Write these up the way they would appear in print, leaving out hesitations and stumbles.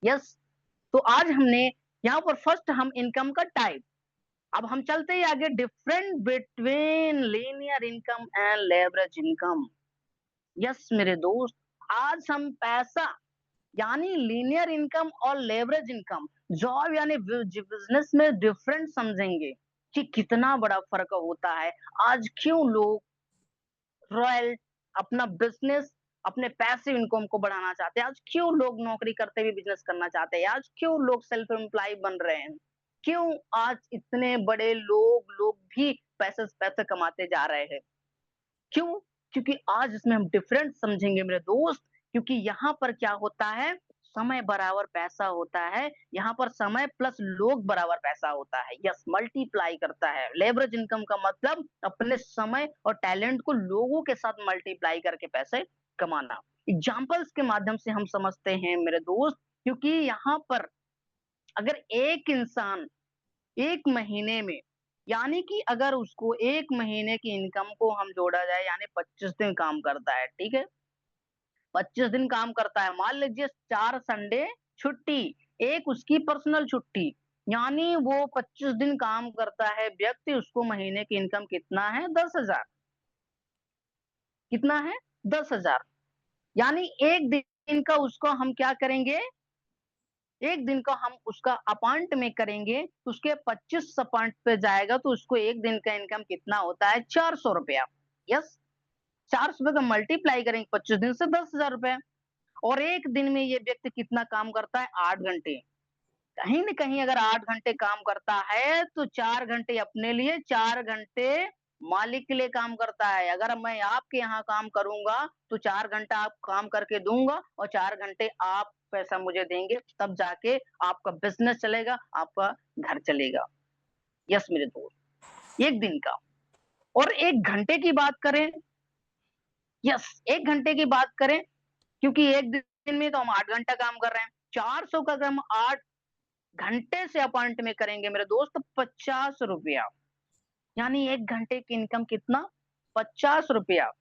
Yes. तो आज हमने यहाँ पर फर्स्ट हम इनकम का टाइप, अब हम चलते ही आगे different between linear income and leverage income. Yes मेरे दोस्त, आज हम पैसा यानी लीनियर इनकम और लेवरेज इनकम, जॉब यानी बिजनेस में डिफरेंट समझेंगे कि कितना बड़ा फर्क होता है। आज क्यों लोग रॉयल अपना बिजनेस, अपने पैसिव इनकम को बढ़ाना चाहते हैं, आज क्यों लोग नौकरी करते हुए बिजनेस करना चाहते हैं, आज क्यों लोग सेल्फ एम्प्लॉय बन रहे हैं, क्यों आज इतने बड़े लोग लोग भी पैसे पैसे कमाते जा रहे हैं, क्यों? क्योंकि आज इसमें हम डिफरेंस समझेंगे मेरे दोस्त। क्योंकि यहाँ पर क्या होता है, समय बराबर पैसा होता है, यहाँ पर समय प्लस लोग बराबर पैसा होता है। यस, मल्टीप्लाई करता है। लेवरेज इनकम का मतलब अपने समय और टैलेंट को लोगों के साथ मल्टीप्लाई करके पैसे कमाना। एग्जाम्पल्स के माध्यम से हम समझते हैं मेरे दोस्त। क्योंकि यहाँ पर अगर एक इंसान 1 महीने में, यानी कि अगर उसको 1 महीने की इनकम को हम जोड़ा जाए, यानी 25 दिन काम करता है, ठीक है? 25 दिन काम करता है, मान लीजिए 4 संडे छुट्टी, एक उसकी पर्सनल छुट्टी, यानी वो 25 दिन काम करता है व्यक्ति, उसको महीने की इनकम कितना है? 10,000। कितना है? 10,000। यानी 1 दिन का उसको हम क्या करेंगे? 1 दिन का हम उसका अपॉइंट में करेंगे, तो उसके 25 अपॉइंट पे जाएगा, तो उसको 1 दिन का इनकम कितना होता है? 400 रुपया। यस, 400 का मल्टीप्लाई करेंगे 25 दिन से 10,000 रुपए। और 1 दिन में ये व्यक्ति कितना काम करता है? 8 घंटे। कहीं न कहीं अगर 8 घंटे काम करता है, तो 4 घंटे अपने लिए, 4 घंटे मालिक के लिए काम करता है। अगर मैं आपके यहाँ काम करूँगा, तो 4 घंटा आप काम करके दूँगा और 4 घंटे आप पैसा मुझे देंगे, तब जाके आपका बिज़नेस चलेगा, आपका घर चलेगा। यस मेरे दोस्त, 1 दिन का। और 1 घंटे की बात करें, यस, 1 घंटे की बात करें, क्योंकि 1 दिन में तो हम 8 घंटा काम कर रहे हैं। 400 का अगर हम 8 घंटे से अपॉइंट में करेंगे मेरे दोस्त, 50 रुपया। यानी 1 घंटे की इनकम कितना? 50 रुपया।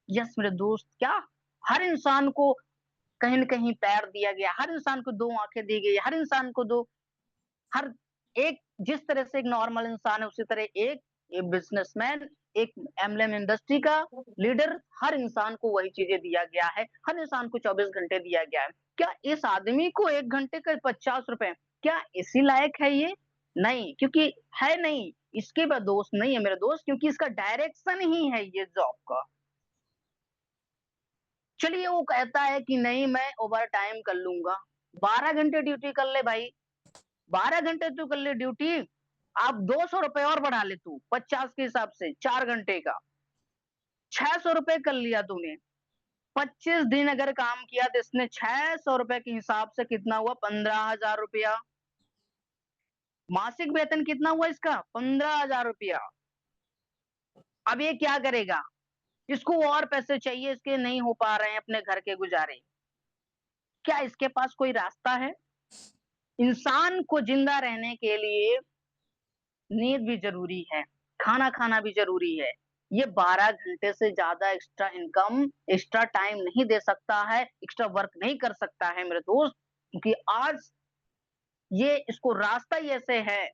यस मेरे दोस्त, क्या हर इंसान को कहीं न कहीं पैर दिया गया, हर इंसान को 2 आँखें दी गई, हर इंसान को 2, हर एक, जिस तरह से एक नॉर्मल इंसान है, उसी तरह एक बिज़नेसमैन, एक एमएलएम इंडस्ट्री का लीडर, हर इंसान को वही चीज़ें दिया गया है, हर इंसान को 24 घंटे दिया गया है। क्या इस आदमी को 1 घंटे के 50 रुपए, क्या इसी लायक है ये? नहीं, क्योंकि है नहीं, इसके पास दोस्त नहीं है मेरे दोस्त, क्योंकि इसका डायरेक्शन ही है ये जॉब का। चलिए वो कहता है कि नहीं मैं ओवरटाइम कर लूँगा, 12 घंटे ड्यूटी कर ले भाई, 12 घंटे तू कर ले ड्यूटी, आप 200 रुपए और बढ़ा ले तू 50 के हिसाब से 4 घंटे का, 600 रुपए कर लिया तूने। 25 दिन अगर काम किया तो इसने 600 रुपए के हिसाब से कितना हुआ? 15,000 रुपया। मासिक वेतन कितना हुआ इसका? 15,000 रुपया। अब ये क्या करेगा? इसको और पैसे चाहिए, इसके नहीं हो पा रहे हैं अपने घर के गुजारे। क्या इसके पास कोई रास्ता है? इंसान को जिंदा रहने के लिए नींद भी ज़रूरी है, खाना खाना भी ज़रूरी है। ये 12 घंटे से ज़्यादा एक्स्ट्रा इनकम, एक्स्ट्रा टाइम नहीं दे सकता है, एक्स्ट्रा वर्क नहीं कर सकता है मेरे दोस्त, क्योंकि आज ये इसको रास्ता ही ऐसे है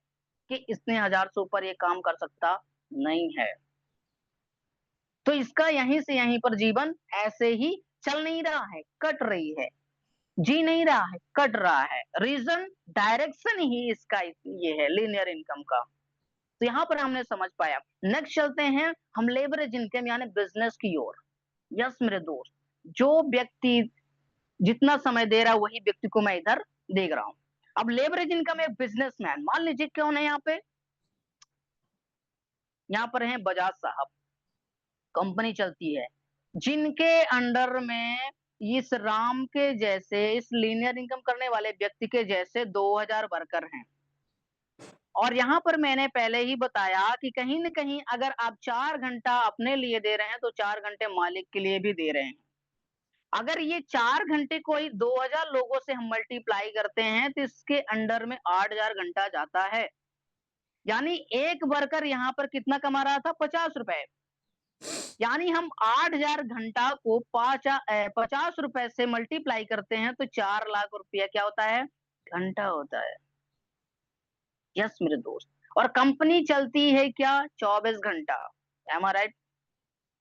कि इतने हज़ार से ऊपर ये काम कर सकता नहीं है। तो इसका यहीं से यहीं पर जीवन ऐसे ही चल नहीं रहा है, कट रही है। जी नहीं रहा है, कट रहा है। रीज़न, डायरेक्शन ही इसका ये है लीनियर इनकम का। तो यहाँ पर हमने समझ पाया। नेक्स्ट चलते हैं हम लेवरेज इनकम यानी बिज़नेस की ओर। यस मेरे दोस्त, जो व्यक्ति जितना समय दे रहा है वही व्यक्ति को मैं इधर देख रहा हूँ। अब लेवरेज इनकम एक बिज़नेसमैन, मान लीजिए कौन है यहाँ पर हैं बजाज साहब, कंपनी चलती है, जिनके अंडर में इस राम के जैसे, इस लीनियर इनकम करने वाले व्यक्ति के जैसे 2000 वर्कर हैं। और यहाँ पर मैंने पहले ही बताया कि कहीं न कहीं अगर आप 4 घंटा अपने लिए दे रहे हैं, तो 4 घंटे मालिक के लिए भी दे रहे हैं। अगर ये 4 घंटे को ही 2000 लोगों से हम मल्टीप्लाई करते हैं, तो इसके अंडर में 8000 घंटा जाता है। यानी एक वर्कर यहाँ पर कितना कमा रहा था? ₹50। यानी हम 8,000 घंटा को 50 रुपए से मल्टीप्लाई करते हैं तो 4 लाख रुपया क्या होता है? घंटा होता है। यस मेरे दोस्त। और कंपनी चलती है क्या? 24 घंटा। एम आई राइट?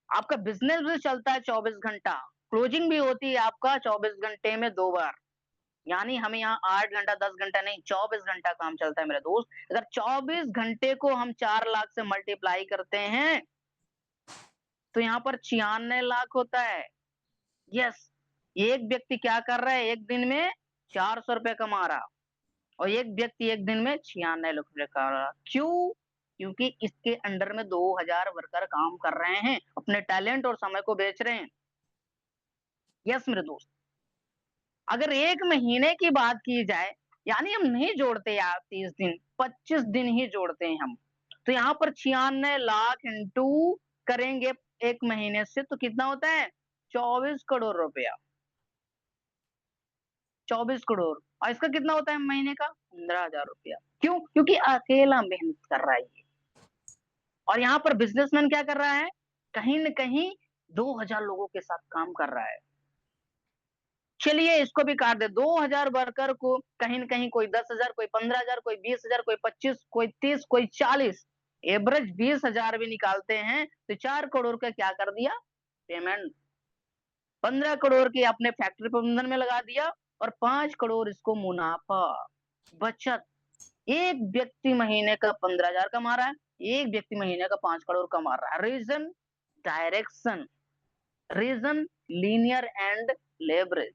आपका बिजनेस भी चलता है 24 घंटा, क्लोजिंग भी होती है आपका 24 घंटे में 2 बार। यानी हमें यहाँ 8 घंटा 10 घंटा नहीं 24 घंटा काम चलता है मेरे दोस्त। अगर 24 घंटे को हम 4 लाख से मल्टीप्लाई करते हैं तो यहाँ पर 96 लाख होता है। यस, एक व्यक्ति क्या कर रहा है? एक दिन में 400 रुपए कमा रहा और एक व्यक्ति एक दिन में 96 लाख रुपए कमा रहा। क्यों? क्योंकि इसके अंडर में 2000 वर्कर काम कर रहे हैं, अपने टैलेंट और समय को बेच रहे हैं। यस मेरे दोस्त। अगर 1 महीने की बात की जाए, यानी हम नहीं जोड़ते यार 30 दिन, 25 दिन ही जोड़ते हैं हम। तो यहाँ पर 96 लाख इंटू करेंगे 1 महीने से तो कितना होता है? 24 करोड़ रुपया। 24 करोड़। और इसका कितना होता है महीने का? 15,000 रुपया। क्यों? क्योंकि अकेला मेहनत कर रहा है ये। और यहाँ पर बिज़नेसमैन क्या कर रहा है? कहीं न कहीं 2000 लोगों के साथ काम कर रहा है। चलिए इसको भी काट दे 2000 वर्कर को कहीं न कहीं कोई 10,000 कोई 15,000 कोई 20,000 कोई 25 कोई 30 कोई 40 एवरेज 20,000 भी निकालते हैं तो 4 करोड़ का क्या कर दिया? पेमेंट। 15 करोड़ की आपने फैक्ट्री प्रबंधन में लगा दिया और 5 करोड़ इसको मुनाफा, बचत। एक व्यक्ति महीने का 15,000 कमा रहा है, एक व्यक्ति महीने का 5 करोड़ कमा रहा है। Reason direction, reason linear and leverage.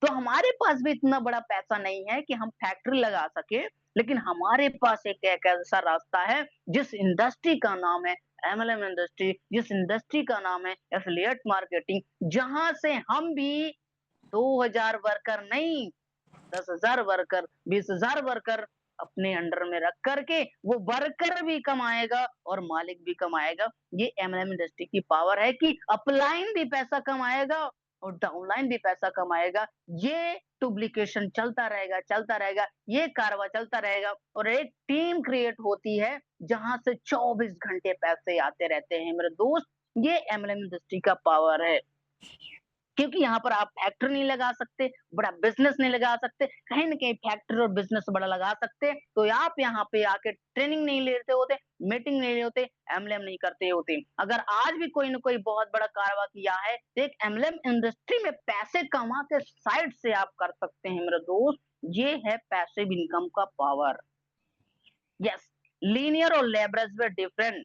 तो हमारे पास भी इतना बड़ा पैसा नहीं है कि हम फैक्ट्री लगा सके, लेकिन हमारे पास एक ऐसा रास्ता है जिस इंडस्ट्री का नाम है एमएलएम इंडस्ट्री, जिस इंडस्ट्री का नाम है एफिलिएट मार्केटिंग, जहां से हम भी 2000 वर्कर नहीं 10,000 वर्कर 20,000 वर्कर अपने अंडर में रख करके वो वर्कर भी कमाएगा और मालिक भी कमाएगा। ये एमएलएम इंडस्ट्री की पावर है कि अपलाइन भी पैसा कमाएगा और डाउनलाइन भी पैसा कमाएगा। ये डुप्लीकेशन चलता रहेगा, ये कारवा चलता रहेगा और एक टीम क्रिएट होती है जहां से 24 घंटे पैसे आते रहते हैं मेरे दोस्त। ये एमएलएम इंडस्ट्री का पावर है। क्योंकि यहाँ पर आप फैक्ट्री नहीं लगा सकते, बड़ा बिज़नेस नहीं लगा सकते, कहीं न कहीं फैक्ट्री और बिज़नेस बड़ा लगा सकते, तो आप यहाँ पे आके ट्रेनिंग नहीं लेते होते, मीटिंग नहीं होते, एमएलएम नहीं करते होते। अगर आज भी कोई न कोई बहुत बड़ा कारवा किया है, तो एक एमएलएम इंडस्ट्री में पैसे कमा के साइड से आप कर सकते हैं मेरे दोस्त, ये है पैसिव इनकम का पावर। यस, लीनियर और लेवरेज में डिफरेंट।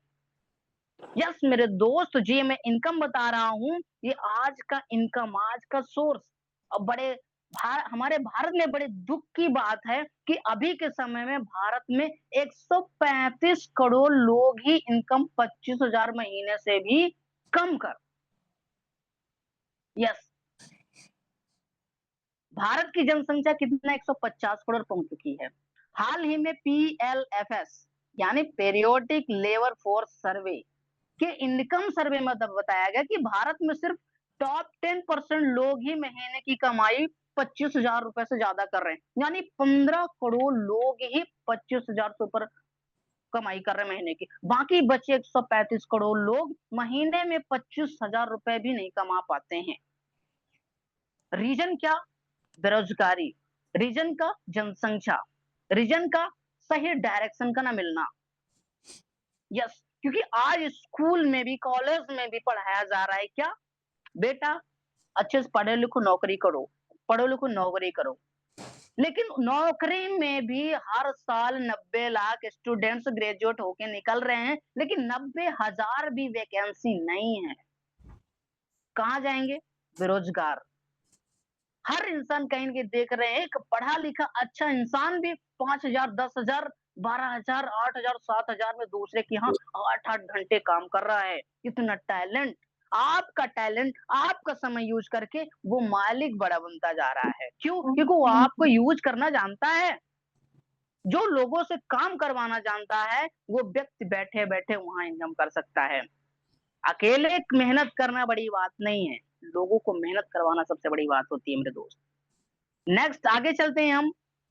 यस मेरे दोस्त जी मैं इनकम बता रहा हूँ, ये आज का इनकम, आज का सोर्स और हमारे भारत में बड़े दुख की बात है कि अभी के समय में भारत में 135 करोड़ लोग ही इनकम 25,000 महीने से भी कम कर। यस, भारत की जनसंख्या कितना 150 करोड़ पहुंच चुकी है। हाल ही में पीएलएफएस यानी पीरियोडिक लेबर फोर्स सर्वे के इनकम सर्वे में तब बताया गया कि भारत में सिर्फ टॉप 10% लोग ही महीने की कमाई 25,000 रुपए से ज्यादा कर रहे हैं। यानी 15 करोड़ लोग ही 25,000 से ऊपर कमाई कर रहे हैं महीने की। बाकी बचे 135 करोड़ लोग महीने में 25,000 रुपए भी नहीं कमा पाते हैं। रीजन क्या? बेरोजगारी, रीजन का जनसंख्या, रीजन का सही डायरेक्शन का ना मिलना। यस, क्योंकि आज स्कूल में भी कॉलेज में भी पढ़ाया जा रहा है क्या? बेटा अच्छे से पढ़ो लिखो नौकरी करो, पढ़ो लिखो नौकरी करो। लेकिन नौकरी में भी हर साल 90 लाख स्टूडेंट्स ग्रेजुएट होके निकल रहे हैं, लेकिन 90,000 भी वैकेंसी नहीं है। कहाँ जाएंगे? बेरोजगार। हर इंसान कहीं न कहीं देख रहे हैं, एक पढ़ा लिखा अच्छा इंसान भी 5,000 10,000 12,000 8,000 7,000 में दूसरे के यहाँ 8-8 घंटे काम कर रहा है। इतना टैलेंट, आपका टैलेंट, आपका समय यूज़ करके वो मालिक बड़ा बनता जा रहा है। क्यों? क्योंकि वो आपको यूज़ करना जानता है। जो लोगों से काम करवाना जानता है, वो व्यक्ति बैठे-बैठे वहाँ इनकम कर सकता है। अकेले मेहनत करना बड़ी बात नहीं है, लोगों को मेहनत करवाना सबसे बड़ी बात होती है मेरे दोस्त। नेक्स्ट आगे चलते हैं हम।